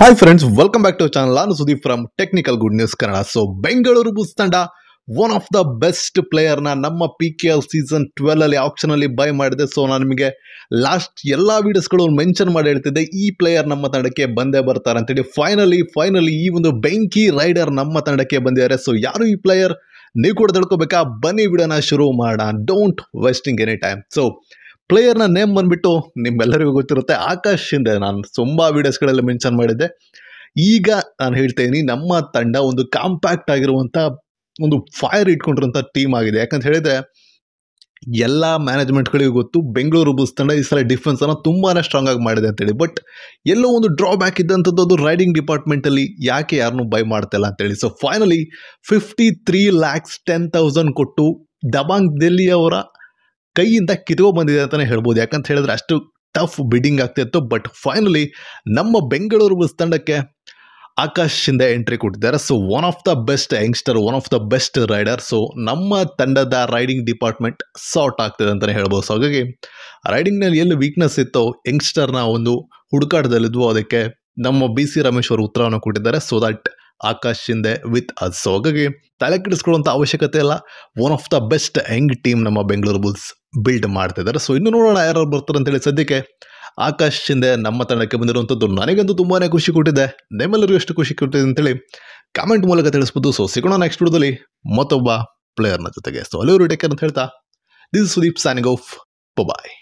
Hi friends, welcome back to channel. ನಾನು Sudeep from technical good news Kannada. So Bengaluru bulls ತಂಡ one of the best ಪ್ಲೇಯರ್ನ ನಮ್ಮ PKL season 12 ಅಲ್ಲಿ ಆಪ್ಷನಲ್ಲಿ by ಮಾಡಿದೆ. So ನಾನು ನಿಮಗೆ ಲಾಸ್ಟ್ ಎಲ್ಲ ವೀಡಿಯೋಸ್ಗಳು ಮೆನ್ಷನ್ ಮಾಡಿ ಹೇಳ್ತಿದ್ದೆ, ಈ ಪ್ಲೇಯರ್ ನಮ್ಮ ತಂಡಕ್ಕೆ ಬಂದೇ ಬರ್ತಾರೆ ಅಂತೇಳಿ. ಫೈನಲಿ ಈ ಒಂದು ಬೆಂಕಿ ರೈಡರ್ ನಮ್ಮ ತಂಡಕ್ಕೆ ಬಂದಿದ್ದಾರೆ. ಸೊ ಯಾರು ಈ ಪ್ಲೇಯರ್, ನೀವು ಕೂಡ ತಿಳ್ಕೊಬೇಕಾ? ಬನ್ನಿ ವಿಡಿಯೋನ ಶುರು ಮಾಡೋಣ. Don't wasting any time. So ಪ್ಲೇಯರ್ನ ನೇಮ್ ಬಂದ್ಬಿಟ್ಟು ನಿಮ್ಮೆಲ್ಲರಿಗೂ ಗೊತ್ತಿರುತ್ತೆ, ಆಕಾಶ್ ಶಿಂದೆ. ನಾನು ತುಂಬ ವೀಡಿಯೋಸ್ಗಳಲ್ಲಿ ಮೆನ್ಷನ್ ಮಾಡಿದ್ದೆ. ಈಗ ನಾನು ಹೇಳ್ತೀನಿ, ನಮ್ಮ ತಂಡ ಒಂದು ಕಾಂಪ್ಯಾಕ್ಟ್ ಆಗಿರುವಂಥ ಒಂದು ಫೈರ್ ಇಟ್ಕೊಂಡಿರುವಂಥ ಟೀಮ್ ಆಗಿದೆ. ಯಾಕಂತ ಹೇಳಿದ್ರೆ ಎಲ್ಲ ಮ್ಯಾನೇಜ್ಮೆಂಟ್ಗಳಿಗೂ ಗೊತ್ತು, ಬೆಂಗಳೂರು ಬುಲ್ಸ್ ತಂಡ ಈ ಸಲ ಡಿಫೆನ್ಸನ್ನು ತುಂಬಾ ಸ್ಟ್ರಾಂಗ್ ಆಗಿ ಮಾಡಿದೆ ಅಂತೇಳಿ. ಬಟ್ ಎಲ್ಲೋ ಒಂದು ಡ್ರಾಬ್ಯಾಕ್ ಇದ್ದಂಥದ್ದು ಅದು ರೈಡಿಂಗ್ ಡಿಪಾರ್ಟ್ಮೆಂಟಲ್ಲಿ ಯಾಕೆ ಯಾರನ್ನೂ ಬೈ ಮಾಡ್ತಿಲ್ಲ ಅಂತೇಳಿ. ಸೊ ಫೈನಲಿ 53,10,000 ಕೊಟ್ಟು ದಬಾಂಗ್ ಡೆಲ್ಲಿ ಅವರ ಕೈಯಿಂದ ಕಿತ್ಕೊ ಬಂದಿದೆ ಅಂತಲೇ ಹೇಳ್ಬೋದು. ಯಾಕಂತ ಹೇಳಿದ್ರೆ ಅಷ್ಟು ಟಫ್ ಬಿಡ್ಡಿಂಗ್ ಆಗ್ತಿತ್ತು. ಬಟ್ ಫೈನಲಿ ನಮ್ಮ ಬೆಂಗಳೂರು ಬುಲ್ಸ್ ತಂಡಕ್ಕೆ ಆಕಾಶ್ ಶಿಂದೆ ಎಂಟ್ರಿ ಕೊಟ್ಟಿದ್ದಾರೆ. So one of the best youngster, one of the best raider. So ನಮ್ಮ ತಂಡದ ರೈಡಿಂಗ್ ಡಿಪಾರ್ಟ್ಮೆಂಟ್ ಸಾರ್ಟ್ ಆಗ್ತಿದೆ ಅಂತಲೇ ಹೇಳ್ಬೋದು. ಸೊ ಹಾಗಾಗಿ ರೈಡಿಂಗ್ನಲ್ಲಿ ಎಲ್ಲಿ ವೀಕ್ನೆಸ್ ಇತ್ತೋ, ಯಂಗ್ಸ್ಟರ್ನ ಒಂದು ಹುಡುಕಾಟದಲ್ಲಿದ್ವು, ಅದಕ್ಕೆ ನಮ್ಮ BC ರಮೇಶ್ ಅವರು ಉತ್ತರವನ್ನು ಕೊಟ್ಟಿದ್ದಾರೆ. So that Akash Shinde with us. So ಹಾಗಾಗಿ ತಲೆ ಕೆಡಿಸ್ಕೊಳ್ಳುವಂಥ ಅವಶ್ಯಕತೆ ಇಲ್ಲ. One of the best Young team ನಮ್ಮ ಬೆಂಗಳೂರು ಬುಲ್ಸ್ ಬಿಲ್ಡ್ ಮಾಡ್ತಿದ್ದಾರೆ. ಸೊ ಇನ್ನು ನೋಡೋಣ ಯಾರು ಬರ್ತಾರೆ ಅಂತೇಳಿ. ಸದ್ಯಕ್ಕೆ ಆಕಾಶ್ ಶಿಂದೆ ನಮ್ಮ ತಂಡಕ್ಕೆ ಬಂದಿರುವಂಥದ್ದು ನನಗಂತೂ ತುಂಬಾ ಖುಷಿ ಕೊಟ್ಟಿದೆ. ನಿಮ್ಮೆಲ್ಲರಿಗೂ ಎಷ್ಟು ಖುಷಿ ಕೊಟ್ಟಿದೆ ಅಂತೇಳಿ ಕಾಮೆಂಟ್ ಮೂಲಕ ತಿಳಿಸ್ಬೋದು. ಸೊ ಸಿಗೋಣ ನೆಕ್ಸ್ಟ್ ವಿಡಿಯೋದಲ್ಲಿ ಮತ್ತೊಬ್ಬ ಪ್ಲೇಯರ್ನ ಜೊತೆಗೆ. ಸೊ ಅಲ್ಲಿವರು ಟೇಕ್ ಕೇರ್ ಅಂತ ಹೇಳ್ತಾ, this is Sudeep signing off. Bye.